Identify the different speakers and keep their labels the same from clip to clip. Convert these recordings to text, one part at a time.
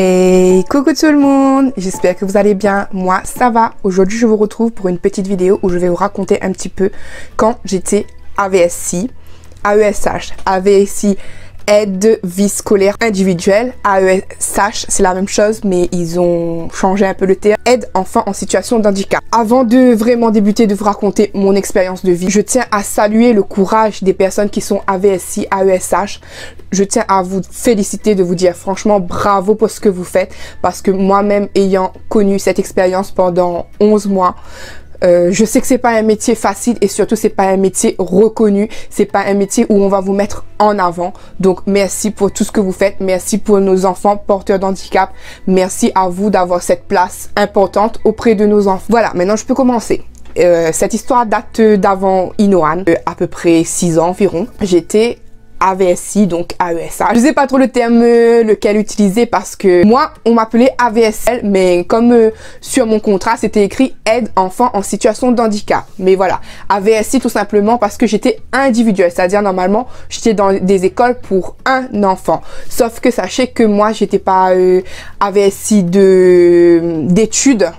Speaker 1: Et coucou tout le monde, j'espère que vous allez bien, moi ça va. Aujourd'hui je vous retrouve pour une petite vidéo où je vais vous raconter un petit peu quand j'étais AVSI, AESH, AVSI, aide vie scolaire individuelle. AESH c'est la même chose mais ils ont changé un peu le terme, aide enfants en situation de handicap. Avant de vraiment débuter de vous raconter mon expérience de vie, je tiens à saluer le courage des personnes qui sont AVSI, AESH. Je tiens à vous féliciter, de vous dire franchement bravo pour ce que vous faites, parce que moi-même ayant connu cette expérience pendant 11 mois, je sais que c'est pas un métier facile et surtout c'est pas un métier reconnu, c'est pas un métier où on va vous mettre en avant. Donc merci pour tout ce que vous faites, merci pour nos enfants porteurs d'handicap, merci à vous d'avoir cette place importante auprès de nos enfants. Voilà, maintenant je peux commencer. Cette histoire date d'avant Inoan, à peu près 6 ans environ. J'étais AVSI, donc AESH. Je sais pas trop le terme lequel utiliser parce que moi, on m'appelait AVSL, mais comme sur mon contrat, c'était écrit aide enfant en situation de handicap. Mais voilà, AVSI tout simplement parce que j'étais individuelle, c'est-à-dire normalement, j'étais dans des écoles pour un enfant. Sauf que sachez que moi, j'étais pas AVSI d'études.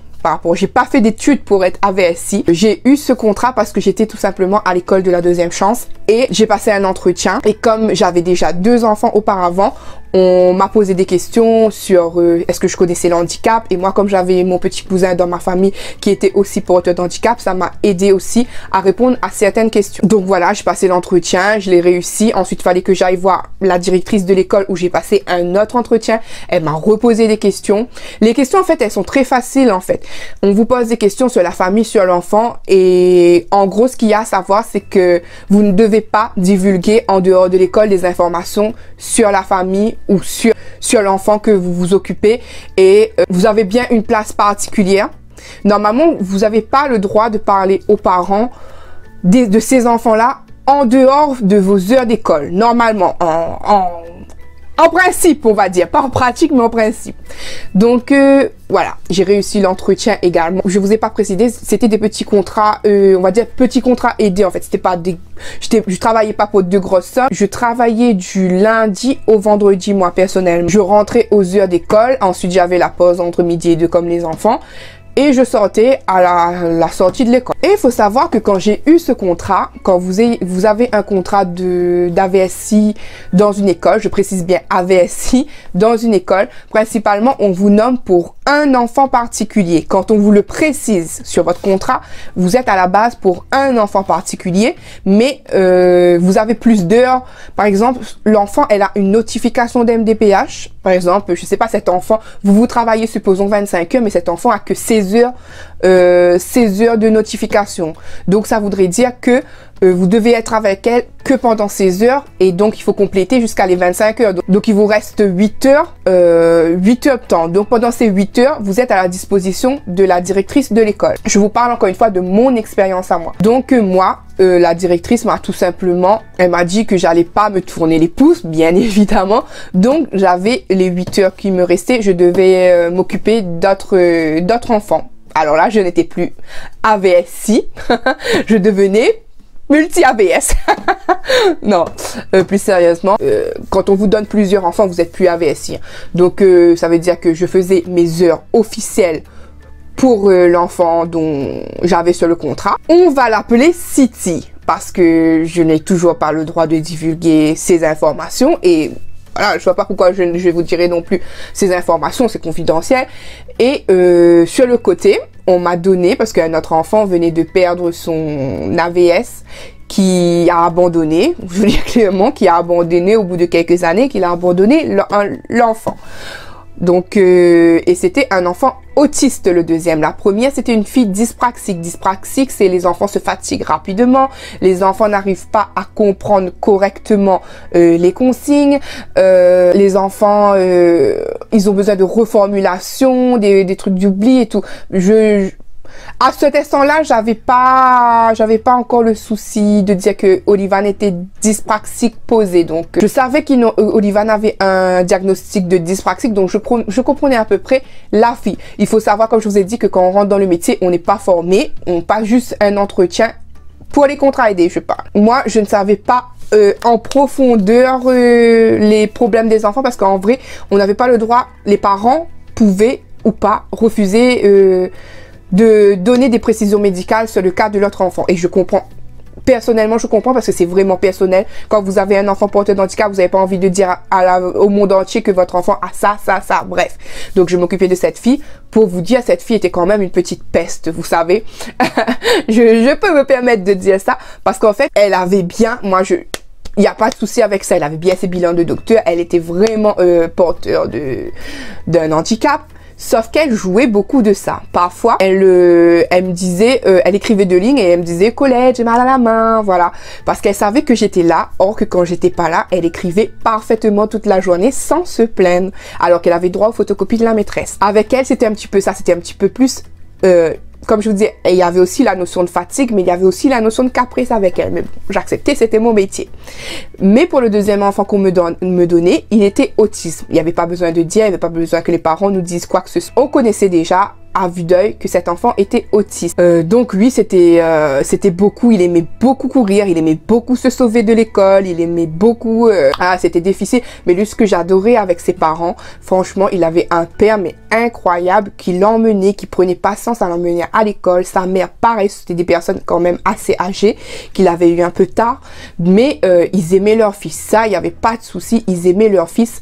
Speaker 1: J'ai pas fait d'études pour être AVSI. J'ai eu ce contrat parce que j'étais tout simplement à l'école de la deuxième chance et j'ai passé un entretien. Et comme j'avais déjà 2 enfants auparavant, on m'a posé des questions sur est-ce que je connaissais le handicap, et moi comme j'avais mon petit cousin dans ma famille qui était aussi porteur d'handicap, ça m'a aidé aussi à répondre à certaines questions. Donc voilà, j'ai passé l'entretien, je l'ai réussi. Ensuite il fallait que j'aille voir la directrice de l'école où j'ai passé un autre entretien. Elle m'a reposé des questions. Les questions en fait elles sont très faciles en fait. On vous pose des questions sur la famille, sur l'enfant, et en gros ce qu'il y a à savoir c'est que vous ne devez pas divulguer en dehors de l'école des informations sur la famille ou sur l'enfant que vous vous occupez, et vous avez bien une place particulière. Normalement, vous n'avez pas le droit de parler aux parents de ces enfants-là en dehors de vos heures d'école. Normalement, en principe, on va dire. Pas en pratique, mais en principe. Donc, voilà. J'ai réussi l'entretien également. Je vous ai pas précisé, c'était des petits contrats, on va dire petits contrats aidés. En fait, c'était pas des... Je travaillais pas pour de grosses sommes. Je travaillais du lundi au vendredi, moi, personnellement. Je rentrais aux heures d'école. Ensuite, j'avais la pause entre midi et 2 comme les enfants. Et je sortais à la sortie de l'école. Et il faut savoir que quand j'ai eu ce contrat, quand vous avez un contrat d'AVSI dans une école, je précise bien AVSI dans une école, principalement on vous nomme pour un enfant particulier. Quand on vous le précise sur votre contrat, vous êtes à la base pour un enfant particulier, mais vous avez plus d'heures. Par exemple, l'enfant, elle a une notification d'MDPH. Par exemple, je sais pas, cet enfant, vous travaillez supposons 25 heures, mais cet enfant a que 16 heures de notification. Donc ça voudrait dire que vous devez être avec elle que pendant 16 heures, et donc il faut compléter jusqu'à les 25 heures. Donc il vous reste 8 heures de temps. Donc pendant ces 8 heures, vous êtes à la disposition de la directrice de l'école. Je vous parle encore une fois de mon expérience à moi. Donc moi, la directrice m'a tout simplement, elle m'a dit que j'allais pas me tourner les pouces, bien évidemment. Donc j'avais les 8 heures qui me restaient, je devais m'occuper d'autres enfants. Alors là, je n'étais plus AVSI, je devenais multi-AVS. Non, plus sérieusement, quand on vous donne plusieurs enfants, vous êtes plus AVSI. Donc ça veut dire que je faisais mes heures officielles pour l'enfant dont j'avais sur le contrat. On va l'appeler City parce que je n'ai toujours pas le droit de divulguer ces informations, et voilà, je vois pas pourquoi je vous dirai non plus ces informations, c'est confidentiel. Et sur le côté, on m'a donné, parce qu'un autre enfant venait de perdre son AVS, qui a abandonné, je veux dire clairement, qui a abandonné au bout de quelques années, qu'il a abandonné l'enfant. Donc, et c'était un enfant autiste, le deuxième. La première, c'était une fille dyspraxique. Dyspraxique, c'est les enfants se fatiguent rapidement, les enfants n'arrivent pas à comprendre correctement les consignes, les enfants, ils ont besoin de reformulation, des trucs d'oubli et tout. À cet instant-là, j'avais pas encore le souci de dire que Olivan était dyspraxique posé. Donc, je savais qu'Olivan avait un diagnostic de dyspraxique, donc je comprenais à peu près la fille. Il faut savoir, comme je vous ai dit, que quand on rentre dans le métier, on n'est pas formé, on passe juste un entretien pour les contrats aidés, je parle. Moi, je ne savais pas en profondeur les problèmes des enfants, parce qu'en vrai, on n'avait pas le droit, les parents pouvaient ou pas refuser de donner des précisions médicales sur le cas de leur enfant. Et je comprends. Personnellement, je comprends parce que c'est vraiment personnel. Quand vous avez un enfant porteur d'handicap, vous n'avez pas envie de dire au monde entier que votre enfant a ça, ça, ça, bref. Donc, je m'occupais de cette fille. Pour vous dire, cette fille était quand même une petite peste, vous savez. je peux me permettre de dire ça parce qu'en fait, elle avait bien, il n'y a pas de souci avec ça. Elle avait bien ses bilans de docteur. Elle était vraiment porteur d'un handicap. Sauf qu'elle jouait beaucoup de ça. Parfois, elle me disait, elle écrivait 2 lignes et elle me disait, Colette, j'ai mal à la main, voilà. Parce qu'elle savait que j'étais là. Or que quand j'étais pas là, elle écrivait parfaitement toute la journée sans se plaindre. Alors qu'elle avait droit aux photocopies de la maîtresse. Avec elle, c'était un petit peu ça. C'était un petit peu plus, comme je vous disais, il y avait aussi la notion de fatigue, mais il y avait aussi la notion de caprice avec elle. Mais bon, j'acceptais, c'était mon métier. Mais pour le deuxième enfant qu'on me donnait, il était autiste. Il n'y avait pas besoin de dire, il n'y avait pas besoin que les parents nous disent quoi que ce soit. On connaissait déjà à vue d'œil que cet enfant était autiste. Donc lui, c'était beaucoup, il aimait beaucoup courir, il aimait beaucoup se sauver de l'école, il aimait beaucoup... c'était difficile. Mais lui, ce que j'adorais avec ses parents, franchement, il avait un père, mais incroyable, qui l'emmenait, qui prenait patience à l'emmener à l'école. Sa mère, pareil, c'était des personnes quand même assez âgées, qu'il avait eu un peu tard. Mais ils aimaient leur fils. Ça, il n'y avait pas de souci, ils aimaient leur fils.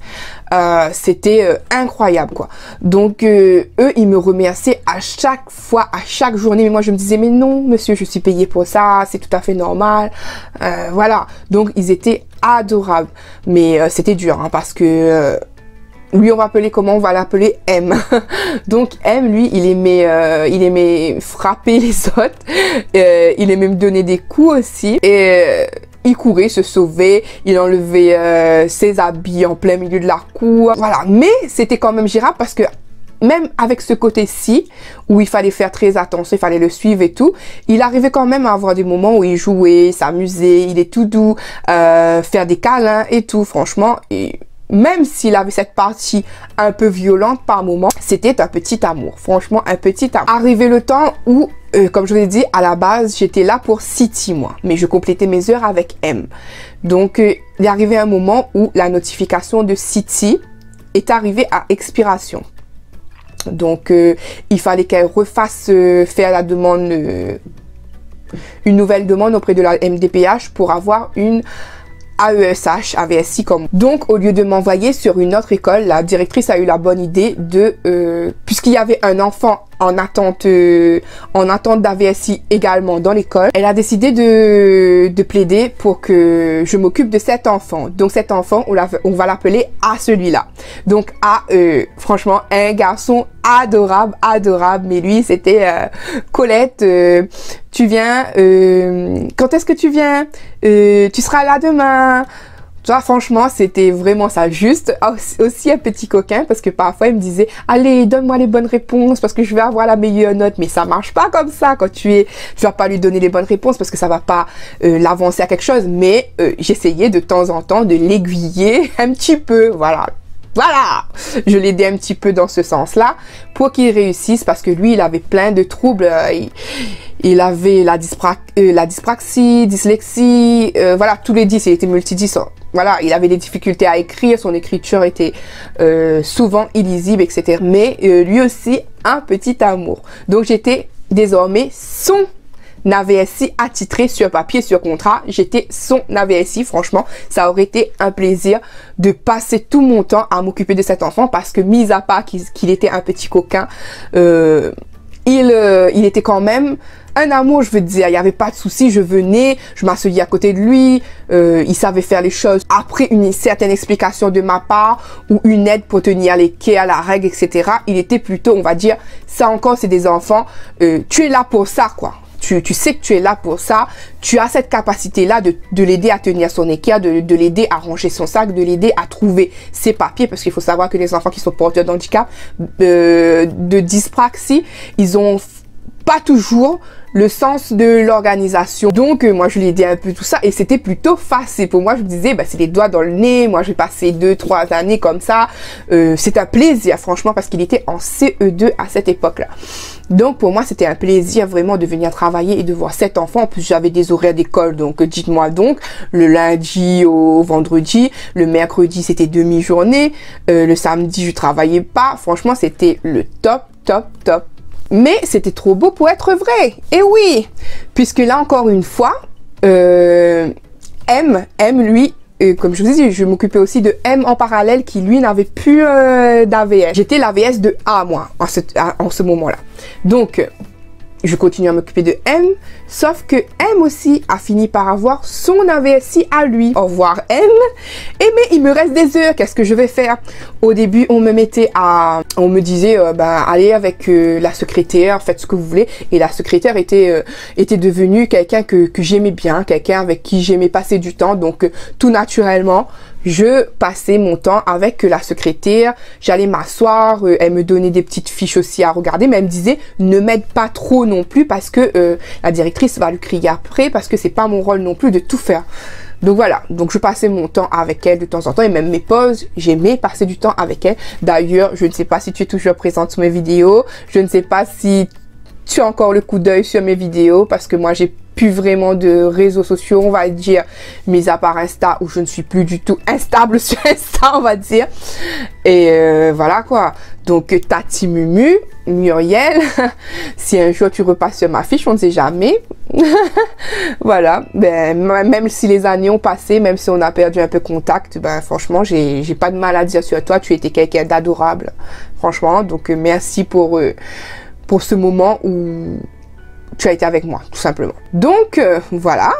Speaker 1: C'était incroyable, quoi. Donc, eux, ils me remerciaient à chaque fois, à chaque journée. Mais moi, je me disais, mais non, monsieur, je suis payée pour ça, c'est tout à fait normal. Voilà. Donc, ils étaient adorables. Mais c'était dur, hein, parce que... lui, on va appeler comment? On va l'appeler M. Donc M, lui, il aimait frapper les autres. Il aimait me donner des coups aussi. Et il courait, se sauvait. Il enlevait ses habits en plein milieu de la cour. Voilà. Mais c'était quand même gérable parce que même avec ce côté-ci, où il fallait faire très attention, il fallait le suivre et tout, il arrivait quand même à avoir des moments où il jouait, s'amusait, il est tout doux, faire des câlins et tout. Franchement, même s'il avait cette partie un peu violente par moment, c'était un petit amour. Franchement, un petit amour. Arrivé le temps où, comme je vous l'ai dit, à la base, j'étais là pour City, moi. Mais je complétais mes heures avec M. Donc, il est arrivé un moment où la notification de City est arrivée à expiration. Donc, il fallait qu'elle refasse faire la demande, une nouvelle demande auprès de la MDPH pour avoir une AESH, AVSI comme. Donc, au lieu de m'envoyer sur une autre école, la directrice a eu la bonne idée de, puisqu'il y avait un enfant en attente d'AVSI également dans l'école, elle a décidé de plaider pour que je m'occupe de cet enfant. Donc cet enfant, on va l'appeler à celui-là. Donc à franchement, un garçon adorable, adorable. Mais lui, c'était Colette, tu viens, quand est-ce que tu viens? Tu seras là demain. Tu vois, franchement, c'était vraiment ça. Juste aussi un petit coquin, parce que parfois il me disait, allez, donne-moi les bonnes réponses parce que je vais avoir la meilleure note. Mais ça marche pas comme ça. Quand tu vas pas lui donner les bonnes réponses parce que ça va pas l'avancer à quelque chose. Mais j'essayais de temps en temps de l'aiguiller un petit peu. Voilà. Voilà, je l'aidais un petit peu dans ce sens-là pour qu'il réussisse, parce que lui, il avait plein de troubles. Il avait la dyspraxie, dyslexie, voilà, tous les 10, il était multi-10. Voilà, il avait des difficultés à écrire, son écriture était souvent illisible, etc. Mais lui aussi, un petit amour. Donc, j'étais désormais son AVSI attitré sur papier, sur contrat. J'étais son AVSI. Franchement, ça aurait été un plaisir de passer tout mon temps à m'occuper de cet enfant, parce que mis à part qu'il était un petit coquin, il était quand même un amour, je veux dire. Il n'y avait pas de souci. Je venais, je m'asseyais à côté de lui. Il savait faire les choses après une certaine explication de ma part, ou une aide pour tenir les quais à la règle, etc. Il était plutôt, on va dire, ça encore, c'est des enfants. Tu es là pour ça, quoi. Tu sais que tu es là pour ça, tu as cette capacité-là de l'aider à tenir son équerre, de l'aider à ranger son sac, de l'aider à trouver ses papiers, parce qu'il faut savoir que les enfants qui sont porteurs d'handicap, de dyspraxie, ils ont pas toujours le sens de l'organisation. Donc moi je lui ai dit un peu tout ça et c'était plutôt facile pour moi. Je me disais bah, c'est les doigts dans le nez, moi j'ai passé 2-3 années comme ça. C'est un plaisir franchement parce qu'il était en CE2 à cette époque là. Donc pour moi c'était un plaisir vraiment de venir travailler et de voir 7 enfants. En plus j'avais des horaires d'école, donc dites-moi donc, le lundi au vendredi, le mercredi c'était demi-journée, le samedi je travaillais pas. Franchement c'était le top. Mais c'était trop beau pour être vrai. Et oui, puisque là encore une fois, M lui, comme je vous dis, je m'occupais aussi de M en parallèle qui lui n'avait plus d'AVS. J'étais l'AVS de A moi en ce moment-là. Donc je continue à m'occuper de M, sauf que M aussi a fini par avoir son AVSI à lui. Au revoir M. Mais il me reste des heures, qu'est-ce que je vais faire? Au début, on me disait, bah, allez avec la secrétaire, faites ce que vous voulez. Et la secrétaire était devenue quelqu'un que j'aimais bien, quelqu'un avec qui j'aimais passer du temps. Donc, tout naturellement, je passais mon temps avec la secrétaire, j'allais m'asseoir, elle me donnait des petites fiches aussi à regarder, mais elle me disait ne m'aide pas trop non plus parce que la directrice va lui crier après parce que c'est pas mon rôle non plus de tout faire. Donc voilà, donc je passais mon temps avec elle de temps en temps et même mes pauses, j'aimais passer du temps avec elle. D'ailleurs, je ne sais pas si tu es toujours présente sur mes vidéos, je ne sais pas si tu as encore le coup d'œil sur mes vidéos parce que moi j'ai plus vraiment de réseaux sociaux, on va dire, mis à part Insta où je ne suis plus du tout instable sur Insta, on va dire. Et voilà quoi. Donc Tati Mumu, Muriel, si un jour tu repasses sur ma fiche, on ne sait jamais. Voilà, ben, même si les années ont passé, même si on a perdu un peu contact, ben franchement, j'ai pas de mal à dire sur toi, tu étais quelqu'un d'adorable, franchement. Donc merci pour ce moment où tu as été avec moi, tout simplement. Donc, voilà.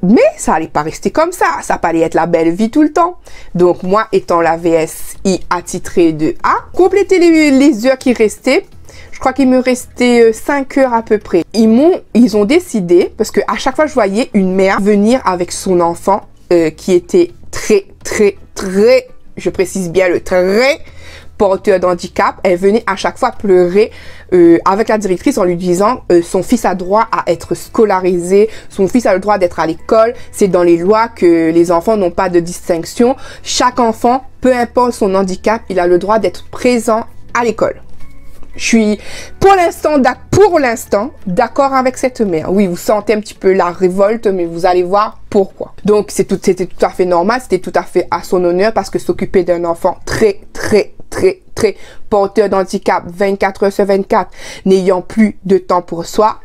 Speaker 1: Mais ça allait pas rester comme ça. Ça allait être la belle vie tout le temps. Donc, moi, étant la VSI attitrée de A, compléter les heures qui restaient. Je crois qu'il me restait 5 heures à peu près. Ils ont décidé, parce que à chaque fois, je voyais une mère venir avec son enfant qui était très, je précise bien le très, porteur d'handicap. Elle venait à chaque fois pleurer avec la directrice en lui disant son fils a droit à être scolarisé, son fils a le droit d'être à l'école, c'est dans les lois que les enfants n'ont pas de distinction. Chaque enfant, peu importe son handicap, il a le droit d'être présent à l'école. Je suis pour l'instant d'accord avec cette mère. Oui, vous sentez un petit peu la révolte, mais vous allez voir pourquoi. Donc c'était tout à fait normal, c'était tout à fait à son honneur parce que s'occuper d'un enfant très porteur d'handicap 24 heures sur 24, n'ayant plus de temps pour soi,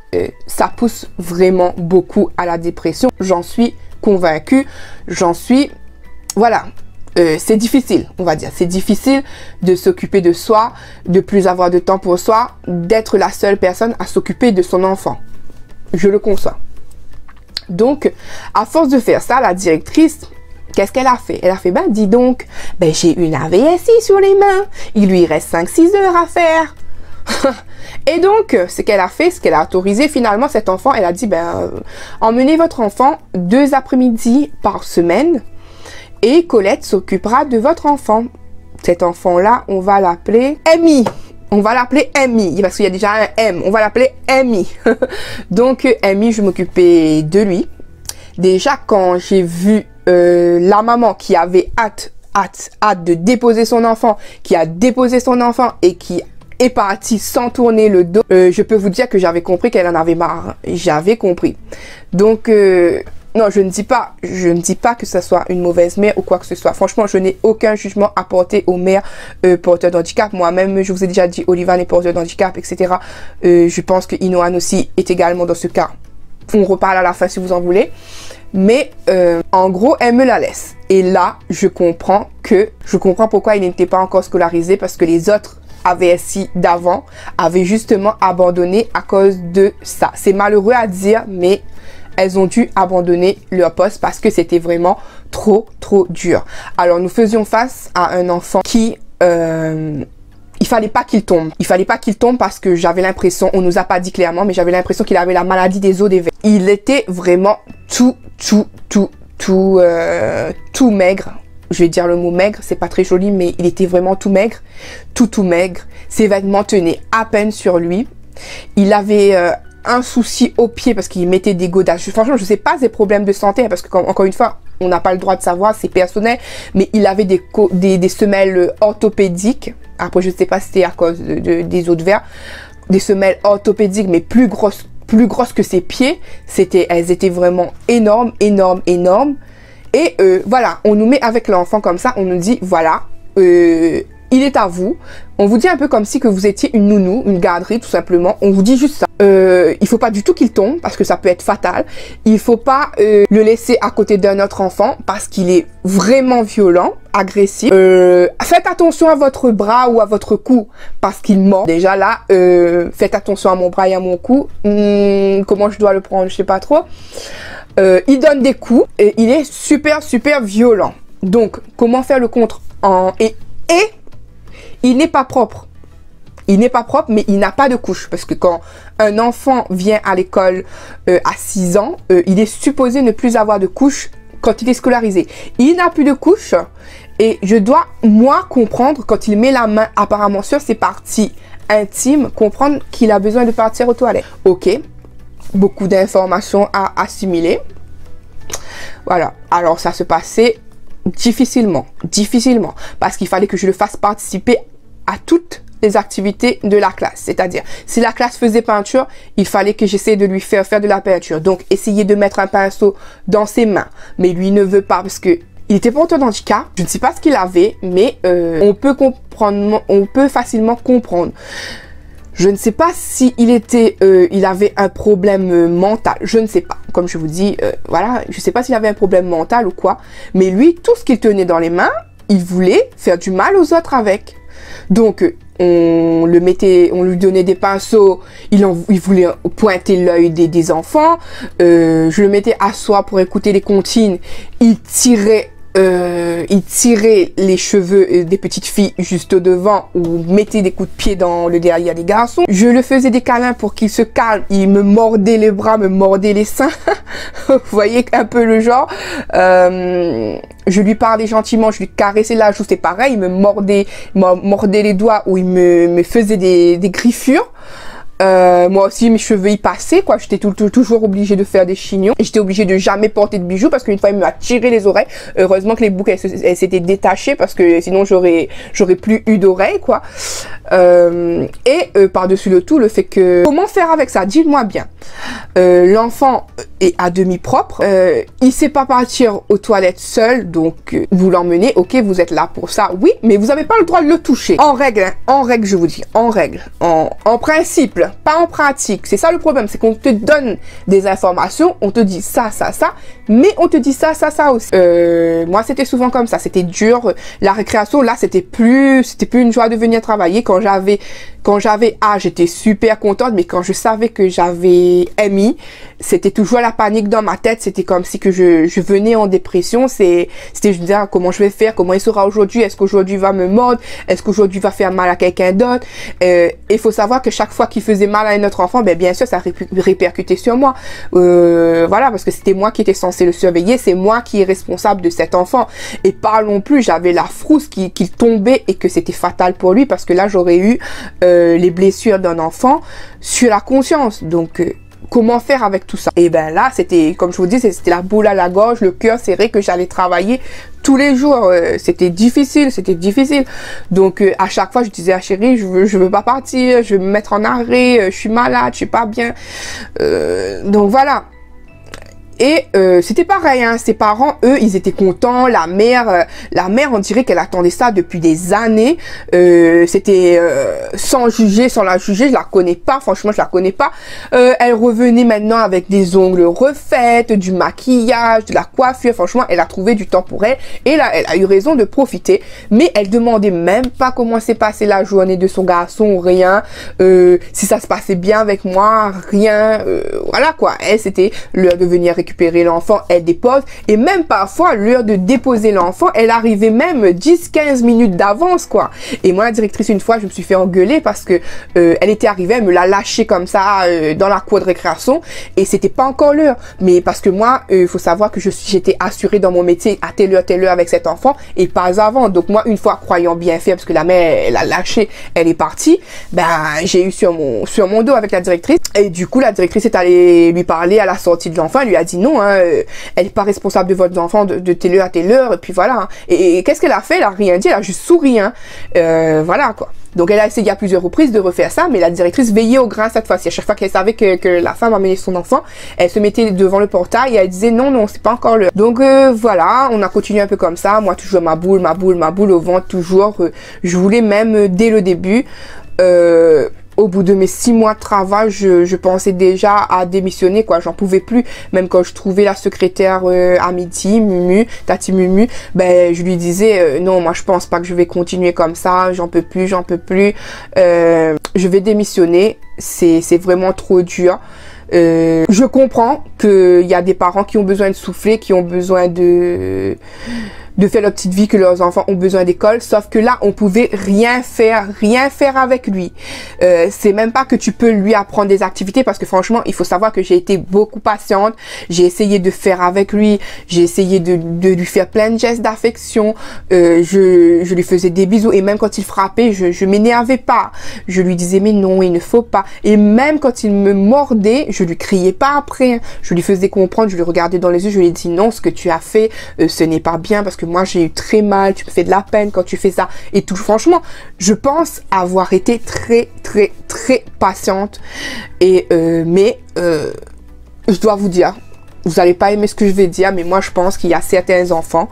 Speaker 1: ça pousse vraiment beaucoup à la dépression. J'en suis convaincue, voilà. C'est difficile, on va dire. C'est difficile de s'occuper de soi, de plus avoir de temps pour soi, d'être la seule personne à s'occuper de son enfant. Je le conçois. Donc, à force de faire ça, la directrice, qu'est-ce qu'elle a fait? Elle a fait, ben dis donc, ben j'ai une AVSI sur les mains. Il lui reste 5-6 heures à faire. Et donc, ce qu'elle a fait, ce qu'elle a autorisé finalement cet enfant, elle a dit, ben emmenez votre enfant 2 après-midi par semaine. Et Colette s'occupera de votre enfant. Cet enfant-là, on va l'appeler Amy. On va l'appeler Amy, parce qu'il y a déjà un M. On va l'appeler Amy. Donc, Amy, je m'occupais de lui. Déjà, quand j'ai vu la maman qui avait hâte de déposer son enfant, qui a déposé son enfant et qui est partie sans tourner le dos, je peux vous dire que j'avais compris qu'elle en avait marre. J'avais compris. Donc... non, je ne dis pas que ce soit une mauvaise mère ou quoi que ce soit. Franchement, je n'ai aucun jugement à porter aux mères porteurs d'handicap. Moi-même, je vous ai déjà dit, Olivan est porteur d'handicap, etc. Je pense que Inoan aussi est également dans ce cas. On reparle à la fin si vous en voulez. Mais en gros, elle me la laisse. Et là, je comprends pourquoi il n'était pas encore scolarisé parce que les autres AVSI d'avant avaient justement abandonné à cause de ça. C'est malheureux à dire, mais elles ont dû abandonner leur poste parce que c'était vraiment trop dur. Alors nous faisions face à un enfant qui il fallait pas qu'il tombe. Il fallait pas qu'il tombe parce que j'avais l'impression, on nous a pas dit clairement, mais j'avais l'impression qu'il avait la maladie des os des veines. Il était vraiment tout maigre. Je vais dire le mot maigre, c'est pas très joli, mais il était vraiment tout maigre, tout maigre. Ses vêtements tenaient à peine sur lui. Il avait un souci au pied parce qu'il mettait des godasses. Franchement, je sais pas ses problèmes de santé, parce que encore une fois, on n'a pas le droit de savoir, c'est personnel, mais il avait des semelles orthopédiques. Après, je sais pas si c'était à cause des os de verre. Des semelles orthopédiques, mais plus grosses que ses pieds. Elles étaient vraiment énormes, énormes, énormes. Et voilà, on nous met avec l'enfant comme ça, on nous dit, voilà, il est à vous. On vous dit un peu comme si que vous étiez une nounou, une garderie, tout simplement. On vous dit juste ça. Il faut pas du tout qu'il tombe, parce que ça peut être fatal. Il faut pas le laisser à côté d'un autre enfant, parce qu'il est vraiment violent, agressif. Faites attention à votre bras ou à votre cou, parce qu'il mord. Déjà là, faites attention à mon bras et à mon cou. Comment je dois le prendre, je sais pas trop. Il donne des coups, et il est super, super violent. Donc, comment faire le contre et il n'est pas propre. Il n'est pas propre, mais il n'a pas de couche. Parce que quand un enfant vient à l'école à 6 ans, il est supposé ne plus avoir de couche quand il est scolarisé. Il n'a plus de couche. Et je dois, moi, comprendre, quand il met la main apparemment sur ses parties intimes, comprendre qu'il a besoin de partir aux toilettes. Ok, beaucoup d'informations à assimiler. Voilà, alors ça se passait difficilement, parce qu'il fallait que je le fasse participer à toutes les activités de la classe. C'est-à-dire, si la classe faisait peinture, il fallait que j'essaie de lui faire de la peinture. Donc, essayer de mettre un pinceau dans ses mains. Mais lui ne veut pas, parce que il était porteur d'handicap. Je ne sais pas ce qu'il avait, mais on peut facilement comprendre. Je ne sais pas si il avait un problème mental. Je ne sais pas. Comme je vous dis, voilà, je ne sais pas s'il avait un problème mental ou quoi. Mais lui, tout ce qu'il tenait dans les mains, il voulait faire du mal aux autres avec. Donc, on lui donnait des pinceaux, il voulait pointer l'œil des enfants. Je le mettais à soi pour écouter les comptines. Il tirait les cheveux des petites filles juste au devant, ou mettait des coups de pied dans le derrière des garçons. Je le faisais des câlins pour qu'il se calme. Il me mordait les bras, me mordait les seins. Vous voyez un peu le genre. Je lui parlais gentiment, je lui caressais la joue, c'est pareil. Il me mordait les doigts, ou il me faisait des griffures. Moi aussi, mes cheveux y passaient, quoi. J'étais toujours obligée de faire des chignons. Et j'étais obligée de jamais porter de bijoux, parce qu'une fois, il m'a tiré les oreilles. Heureusement que les boucles, elles s'étaient détachées, parce que sinon, j'aurais plus eu d'oreilles, quoi. Par-dessus le tout, le fait que... Comment faire avec ça? Dites-moi bien. L'enfant est à demi propre. Il sait pas partir aux toilettes seul, donc vous l'emmenez. Ok, vous êtes là pour ça. Oui, mais vous n'avez pas le droit de le toucher. En règle, hein, en règle, je vous dis. En règle. En principe. Pas en pratique. C'est ça le problème, c'est qu'on te donne des informations, on te dit ça, mais on te dit ça aussi. Moi, c'était souvent comme ça, c'était dur. La récréation, là, c'était plus une joie de venir travailler. Quand j'avais j'étais super contente, mais quand je savais que j'avais MI, c'était toujours la panique dans ma tête. C'était comme si que je venais en dépression. C'était, je me disais, comment je vais faire, comment il sera aujourd'hui, est-ce qu'aujourd'hui il va me mordre, est-ce qu'aujourd'hui il va faire mal à quelqu'un d'autre. Il faut savoir que chaque fois qu'il faisait mal à un autre enfant, ben bien sûr ça répercutait sur moi. Voilà, parce que c'était moi qui étais censée le surveiller, c'est moi qui est responsable de cet enfant. Et parlons plus, j'avais la frousse qu'il tombait et que c'était fatal pour lui, parce que là j'aurais eu les blessures d'un enfant sur la conscience. Donc comment faire avec tout ça? Et ben là, c'était, comme je vous dis, c'était la boule à la gorge, le cœur serré, que j'allais travailler tous les jours. C'était difficile. Donc à chaque fois, je disais à chérie, je veux pas partir, je veux me mettre en arrêt, je suis malade, je suis pas bien. Donc voilà. Et c'était pareil, hein, ses parents, eux, ils étaient contents. La mère, on dirait qu'elle attendait ça depuis des années. C'était sans la juger, je la connais pas, franchement, je la connais pas. Elle revenait maintenant avec des ongles refaits, du maquillage, de la coiffure. Franchement, elle a trouvé du temps pour elle. Et là, elle a eu raison de profiter. Mais elle demandait même pas comment s'est passée la journée de son garçon, rien. Si ça se passait bien avec moi, rien. Voilà quoi. Elle, c'était l'heure de venir récupérer l'enfant, elle dépose. Et même parfois, l'heure de déposer l'enfant, elle arrivait même 10-15 minutes d'avance, quoi. Et moi, la directrice, une fois, je me suis fait engueuler parce que elle était arrivée, elle me l'a lâché comme ça dans la cour de récréation et c'était pas encore l'heure. Mais parce que moi, faut savoir que j'étais assurée dans mon métier à telle heure avec cet enfant et pas avant. Donc moi, une fois croyant bien faire, parce que la mère, elle a lâché, elle est partie, ben j'ai eu sur mon dos avec la directrice. Et du coup, la directrice est allée lui parler à la sortie de l'enfant. Elle lui a dit non, hein, elle n'est pas responsable de votre enfant de telle heure à telle heure. Et puis voilà. Hein. Et qu'est-ce qu'elle a fait? Elle a rien dit, elle a juste souri. Hein. Voilà quoi. Donc elle a essayé à plusieurs reprises de refaire ça, mais la directrice veillait au grain cette fois-ci. À chaque fois qu'elle savait que la femme amenait son enfant, elle se mettait devant le portail et elle disait non, c'est pas encore l'heure. Donc voilà, on a continué un peu comme ça. Moi toujours ma boule au ventre toujours. Je voulais même dès le début. Au bout de mes 6 mois de travail, je pensais déjà à démissionner, quoi. J'en pouvais plus. Même quand je trouvais la secrétaire à midi, Tati Mumu, ben je lui disais non, moi je pense pas que je vais continuer comme ça. J'en peux plus. Je vais démissionner. C'est vraiment trop dur. Je comprends qu'il y a des parents qui ont besoin de souffler, qui ont besoin de faire leur petite vie, que leurs enfants ont besoin d'école, sauf que là, on pouvait rien faire avec lui. C'est même pas que tu peux lui apprendre des activités, parce que franchement, il faut savoir que j'ai été beaucoup patiente, j'ai essayé de faire avec lui, j'ai essayé de lui faire plein de gestes d'affection, je lui faisais des bisous, et même quand il frappait, je m'énervais pas, je lui disais mais non, il ne faut pas, et même quand il me mordait, je lui criais pas après, je lui faisais comprendre, je lui regardais dans les yeux, je lui ai dit non, ce que tu as fait, ce n'est pas bien, parce que moi j'ai eu très mal, tu me fais de la peine quand tu fais ça et tout. Franchement, je pense avoir été très patiente et mais je dois vous dire, vous allez pas aimer ce que je vais dire, mais moi je pense qu'il y a certains enfants,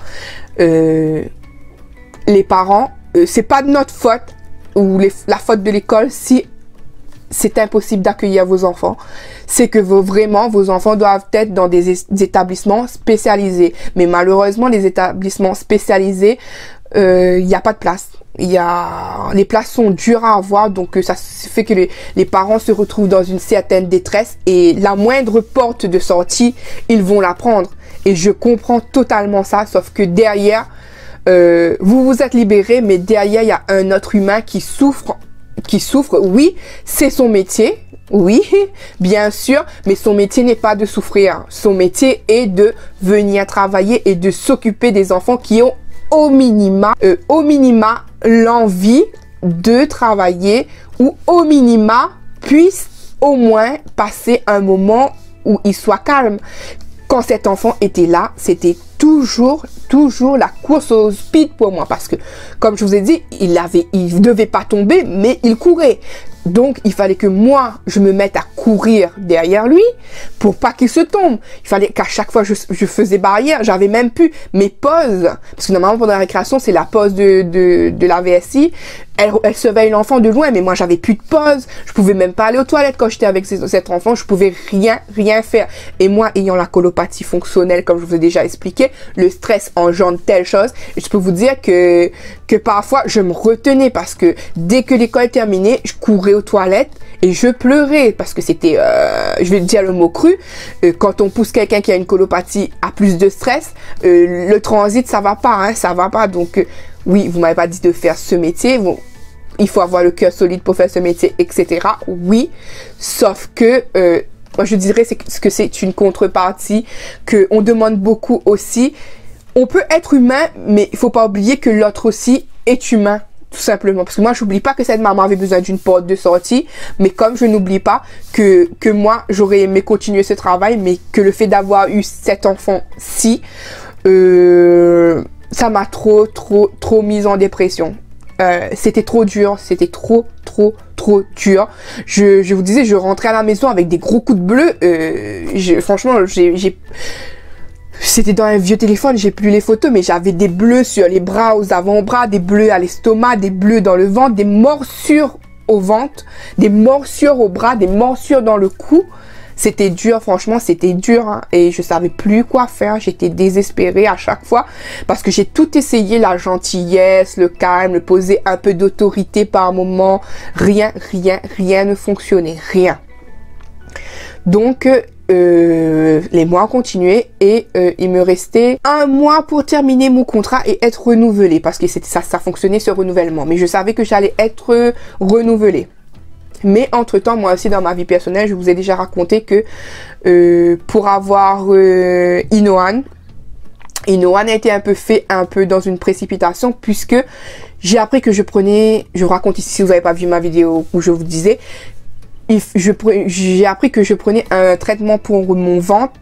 Speaker 1: les parents, c'est pas de notre faute ou la faute de l'école si c'est impossible d'accueillir vos enfants. C'est que vraiment, vos enfants doivent être dans des établissements spécialisés. Mais malheureusement, les établissements spécialisés, il n'y a pas de place. Les places sont dures à avoir, donc ça fait que les parents se retrouvent dans une certaine détresse et la moindre porte de sortie, ils vont la prendre. Et je comprends totalement ça, sauf que derrière, vous vous êtes libérés, mais derrière, il y a un autre humain qui souffre. Oui, c'est son métier, oui, bien sûr, mais son métier n'est pas de souffrir. Son métier est de venir travailler et de s'occuper des enfants qui ont au minima l'envie de travailler ou au minima puissent au moins passer un moment où il soit calme. Quand cet enfant était là, c'était toujours la course au speed pour moi, parce que comme je vous ai dit, il devait pas tomber, mais il courait. Donc, il fallait que moi, je me mette à courir derrière lui pour pas qu'il se tombe. Il fallait qu'à chaque fois, je faisais barrière. J'avais même plus mes pauses. Parce que normalement, pendant la récréation, c'est la pause de la VSI. Elle surveille l'enfant de loin, mais moi, j'avais plus de pause. Je pouvais même pas aller aux toilettes quand j'étais avec cet enfant. Je pouvais rien faire. Et moi, ayant la colopathie fonctionnelle, comme je vous ai déjà expliqué, le stress engendre telle chose. Et je peux vous dire que parfois, je me retenais parce que dès que l'école terminait, je courais aux toilettes et je pleurais parce que c'était, je vais dire le mot cru, quand on pousse quelqu'un qui a une colopathie à plus de stress, le transit, ça va pas, hein, ça va pas. Donc, oui, vous m'avez pas dit de faire ce métier. Il faut avoir le cœur solide pour faire ce métier, etc. Oui, sauf que moi je dirais que c'est une contrepartie, qu'on demande beaucoup aussi. On peut être humain, mais il faut pas oublier que l'autre aussi est humain, tout simplement. Parce que moi, j'oublie pas que cette maman avait besoin d'une porte de sortie, mais comme je n'oublie pas que moi, j'aurais aimé continuer ce travail, mais que le fait d'avoir eu cet enfant-ci, ça m'a trop mise en dépression. C'était trop dur, c'était trop dur. Je vous disais, je rentrais à la maison avec des gros coups de bleu. Franchement, c'était dans un vieux téléphone, j'ai plus les photos, mais j'avais des bleus sur les bras, aux avant-bras, des bleus à l'estomac, des bleus dans le ventre, des morsures au ventre, des morsures au bras, des morsures dans le cou. C'était dur, franchement, c'était dur, hein, et je savais plus quoi faire. J'étais désespérée à chaque fois parce que j'ai tout essayé, la gentillesse, le calme, le poser un peu d'autorité par moment. Rien ne fonctionnait, rien. Donc, les mois ont continué et il me restait 1 mois pour terminer mon contrat et être renouvelé parce que ça fonctionnait ce renouvellement. Mais je savais que j'allais être renouvelée. Mais entre-temps, moi aussi dans ma vie personnelle, je vous ai déjà raconté que pour avoir Inoan a été un peu fait un peu dans une précipitation puisque j'ai appris que je raconte ici si vous n'avez pas vu ma vidéo où je vous disais, j'ai appris que je prenais un traitement pour mon ventre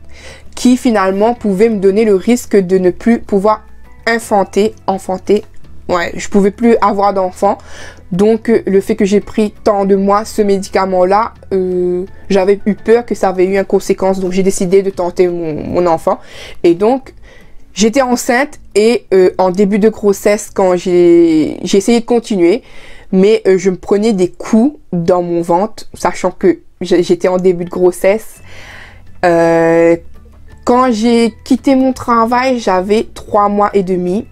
Speaker 1: qui finalement pouvait me donner le risque de ne plus pouvoir enfanter. Ouais, je pouvais plus avoir d'enfant. Donc, le fait que j'ai pris tant de mois ce médicament-là, j'avais eu peur que ça avait eu une conséquence. Donc, j'ai décidé de tenter mon enfant. Et donc, j'étais enceinte et en début de grossesse, quand j'ai essayé de continuer, mais je me prenais des coups dans mon ventre, sachant que j'étais en début de grossesse. Quand j'ai quitté mon travail, j'avais 3 mois et demi.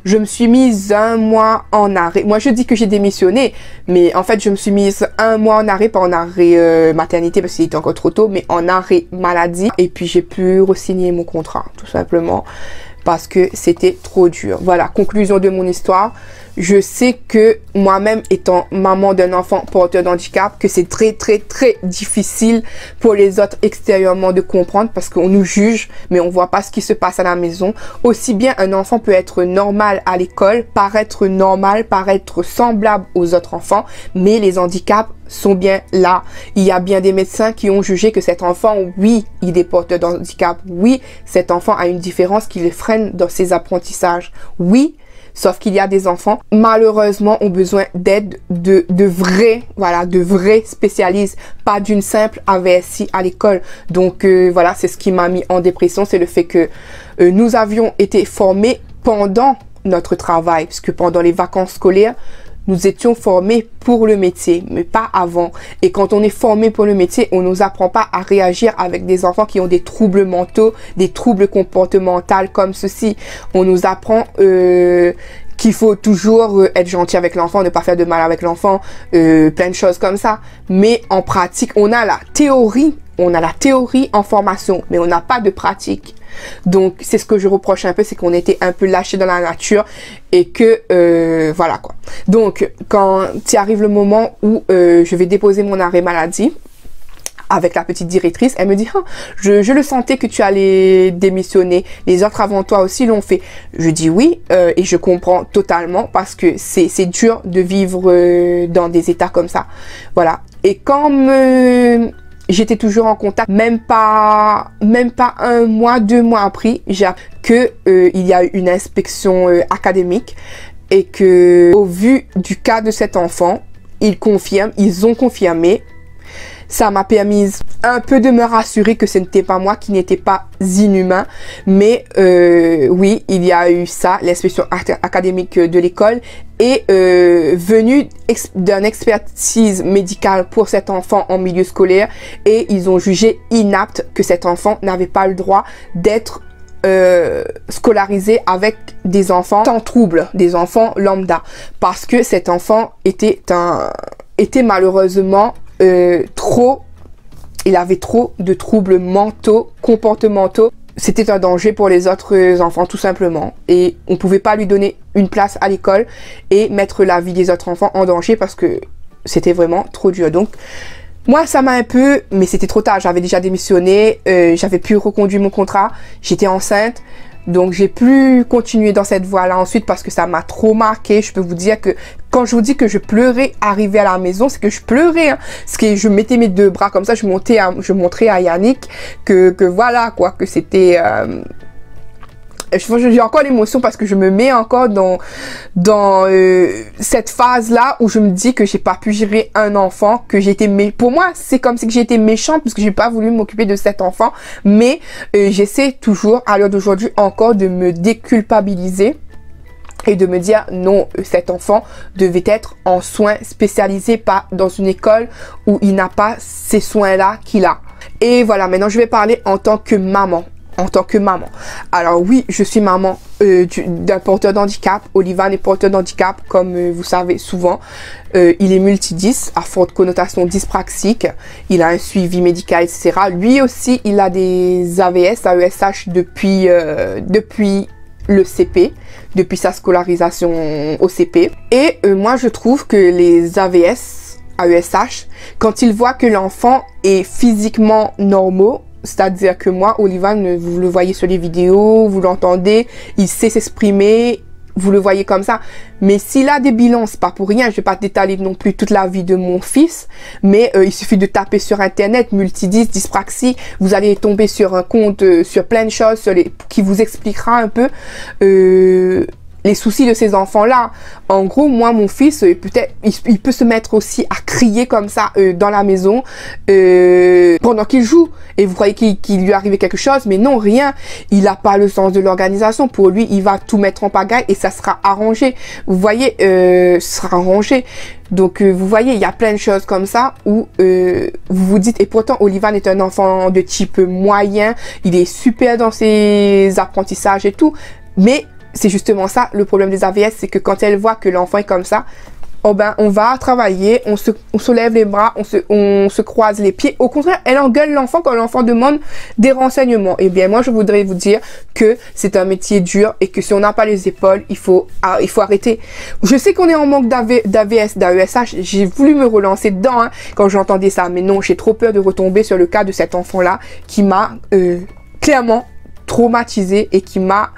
Speaker 1: Je me suis mise 1 mois en arrêt. Moi, je dis que j'ai démissionné, mais en fait, je me suis mise 1 mois en arrêt, pas en arrêt maternité parce qu'il était encore trop tôt, mais en arrêt maladie. Et puis, j'ai pu re-signer mon contrat, tout simplement, parce que c'était trop dur. Voilà, conclusion de mon histoire. Je sais que moi-même, étant maman d'un enfant porteur d'handicap, que c'est très, très, très difficile pour les autres extérieurement de comprendre parce qu'on nous juge, mais on voit pas ce qui se passe à la maison. Aussi bien un enfant peut être normal à l'école, paraître normal, paraître semblable aux autres enfants, mais les handicaps sont bien là. Il y a bien des médecins qui ont jugé que cet enfant, oui, il est porteur d'handicap. Oui, cet enfant a une différence qui le freine dans ses apprentissages. Oui, sauf qu'il y a des enfants, malheureusement, ont besoin d'aide de vrais spécialistes, pas d'une simple AVSI à l'école. Donc, voilà, c'est ce qui m'a mis en dépression, c'est le fait que nous avions été formés pendant notre travail, puisque pendant les vacances scolaires, nous étions formés pour le métier, mais pas avant. Et quand on est formé pour le métier, on nous apprend pas à réagir avec des enfants qui ont des troubles mentaux, des troubles comportementaux comme ceci. On nous apprend qu'il faut toujours être gentil avec l'enfant, ne pas faire de mal avec l'enfant, plein de choses comme ça. Mais en pratique, on a la théorie en formation, mais on n'a pas de pratique. Donc, c'est ce que je reproche un peu, c'est qu'on était un peu lâchés dans la nature et que, voilà quoi. Donc, quand il arrive le moment où je vais déposer mon arrêt maladie, avec la petite directrice, elle me dit oh, je le sentais que tu allais démissionner, les autres avant toi aussi l'ont fait. Je dis oui et je comprends totalement parce que c'est dur de vivre dans des états comme ça. Voilà. Et comme j'étais toujours en contact, même pas 1 mois, 2 mois après, j'ai appris que il y a eu une inspection académique et que au vu du cas de cet enfant, ils ont confirmé. Ça m'a permis un peu de me rassurer que ce n'était pas moi qui n'étais pas inhumain. Mais oui, il y a eu ça, l'inspection académique de l'école est venue d'une expertise médicale pour cet enfant en milieu scolaire. Et ils ont jugé inapte que cet enfant n'avait pas le droit d'être scolarisé avec des enfants sans trouble, des enfants lambda. Parce que cet enfant était malheureusement... il avait trop de troubles mentaux, comportementaux. C'était un danger pour les autres enfants tout simplement. Et on pouvait pas lui donner une place à l'école et mettre la vie des autres enfants en danger parce que c'était vraiment trop dur. Donc, moi, ça m'a un peu... Mais c'était trop tard, j'avais déjà démissionné, j'avais pu reconduire mon contrat, j'étais enceinte. Donc, j'ai plus continué dans cette voie-là ensuite parce que ça m'a trop marqué. Je peux vous dire que quand je vous dis que je pleurais arrivé à la maison, c'est que je pleurais. Hein. Parce que je mettais mes 2 bras comme ça, je montrais à Yannick que voilà quoi, que c'était... j'ai encore l'émotion parce que je me mets encore dans cette phase-là où je me dis que j'ai pas pu gérer un enfant, que j'ai été... Pour moi, c'est comme si j'ai été méchante parce que j'ai pas voulu m'occuper de cet enfant. Mais j'essaie toujours, à l'heure d'aujourd'hui, encore de me déculpabiliser et de me dire non, cet enfant devait être en soins spécialisés, pas dans une école où il n'a pas ces soins-là qu'il a. Et voilà, maintenant je vais parler en tant que maman. en tant que maman. Alors oui, je suis maman d'un porteur d'handicap. Olivan est porteur d'handicap, comme vous savez souvent. Il est multidys, à forte connotation dyspraxique. Il a un suivi médical, etc. Lui aussi, il a des AVS, AESH depuis le CP, depuis sa scolarisation au CP. Et moi, je trouve que les AVS, AESH, quand ils voient que l'enfant est physiquement normal, c'est-à-dire que moi, Olivan, vous le voyez sur les vidéos, vous l'entendez, il sait s'exprimer, vous le voyez comme ça. Mais s'il a des bilans, c'est pas pour rien, je vais pas détailler non plus toute la vie de mon fils, mais il suffit de taper sur internet, multidys, dyspraxie, vous allez tomber sur un compte, sur plein de choses, qui vous expliquera un peu les soucis de ces enfants-là. En gros, moi, mon fils, peut-être, il peut se mettre aussi à crier comme ça dans la maison pendant qu'il joue. Et vous croyez qu'il lui arrive quelque chose, mais non, rien. Il n'a pas le sens de l'organisation. Pour lui, il va tout mettre en pagaille et ça sera arrangé. Vous voyez, ce sera arrangé. Donc, vous voyez, il y a plein de choses comme ça où vous vous dites, et pourtant, Olivan est un enfant de type moyen. Il est super dans ses apprentissages et tout. Mais c'est justement ça, le problème des AVS, c'est que quand elle voit que l'enfant est comme ça, oh ben, on va travailler, on se lève les bras, on se croise les pieds. Au contraire, elle engueule l'enfant quand l'enfant demande des renseignements. Eh bien, moi, je voudrais vous dire que c'est un métier dur et que si on n'a pas les épaules, il faut arrêter. Je sais qu'on est en manque d'AVS, d'AESH. J'ai voulu me relancer dedans hein, quand j'entendais ça. Mais non, j'ai trop peur de retomber sur le cas de cet enfant-là qui m'a clairement traumatisée et qui m'a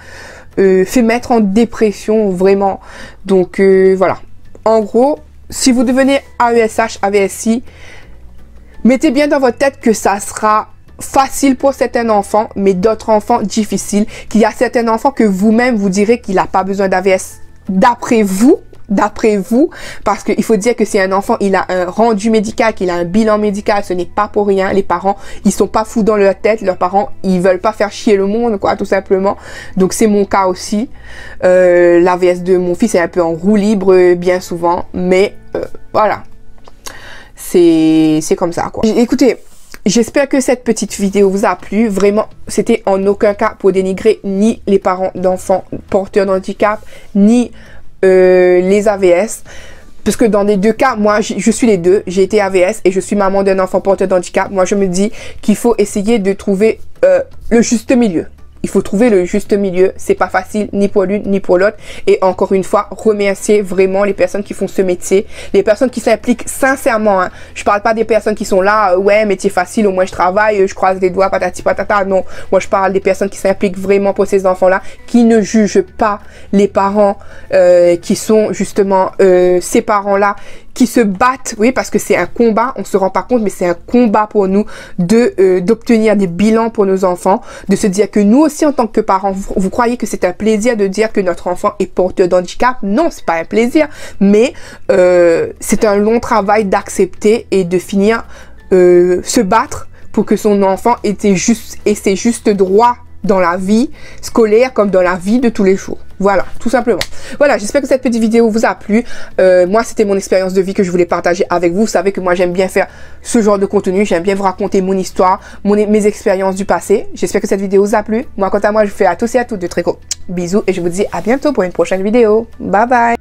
Speaker 1: fait mettre en dépression vraiment. Donc voilà, en gros, si vous devenez AESH, AVSI, mettez bien dans votre tête que ça sera facile pour certains enfants, mais d'autres enfants difficiles, qu'il y a certains enfants que vous-même vous direz qu'il n'a pas besoin d'AVS d'après vous, parce qu'il faut dire que si un enfant il a un rendu médical, qu'il a un bilan médical, ce n'est pas pour rien. Les parents ils sont pas fous dans leur tête, leurs parents ils veulent pas faire chier le monde quoi, tout simplement. Donc c'est mon cas aussi. L'AVS de mon fils est un peu en roue libre bien souvent, mais voilà, c'est comme ça quoi. Écoutez, j'espère que cette petite vidéo vous a plu. Vraiment, c'était en aucun cas pour dénigrer ni les parents d'enfants porteurs d'handicap, ni les AVS, parce que dans les deux cas, moi je suis les deux, j'ai été AVS et je suis maman d'un enfant porteur d'handicap. Moi je me dis qu'il faut essayer de trouver le juste milieu. Il faut trouver le juste milieu, c'est pas facile ni pour l'une ni pour l'autre. Et encore une fois, remercier vraiment les personnes qui font ce métier, les personnes qui s'impliquent sincèrement. Hein. Je parle pas des personnes qui sont là, ouais, métier facile, au moins je travaille, je croise les doigts, patati patata. Non, moi je parle des personnes qui s'impliquent vraiment pour ces enfants-là, qui ne jugent pas les parents qui sont justement ces parents-là, qui se battent, oui, parce que c'est un combat, on se rend pas compte, mais c'est un combat pour nous d'obtenir des bilans pour nos enfants, de se dire que nous aussi en tant que parents, vous croyez que c'est un plaisir de dire que notre enfant est porteur d'handicap? Non, c'est pas un plaisir, mais c'est un long travail d'accepter et de finir se battre pour que son enfant ait ses justes droits dans la vie scolaire comme dans la vie de tous les jours. Voilà, tout simplement. Voilà, j'espère que cette petite vidéo vous a plu. Moi, c'était mon expérience de vie que je voulais partager avec vous. Vous savez que moi, j'aime bien faire ce genre de contenu. J'aime bien vous raconter mon histoire, mes expériences du passé. J'espère que cette vidéo vous a plu. Moi, quant à moi, je vous fais à tous et à toutes de très gros bisous et je vous dis à bientôt pour une prochaine vidéo. Bye bye.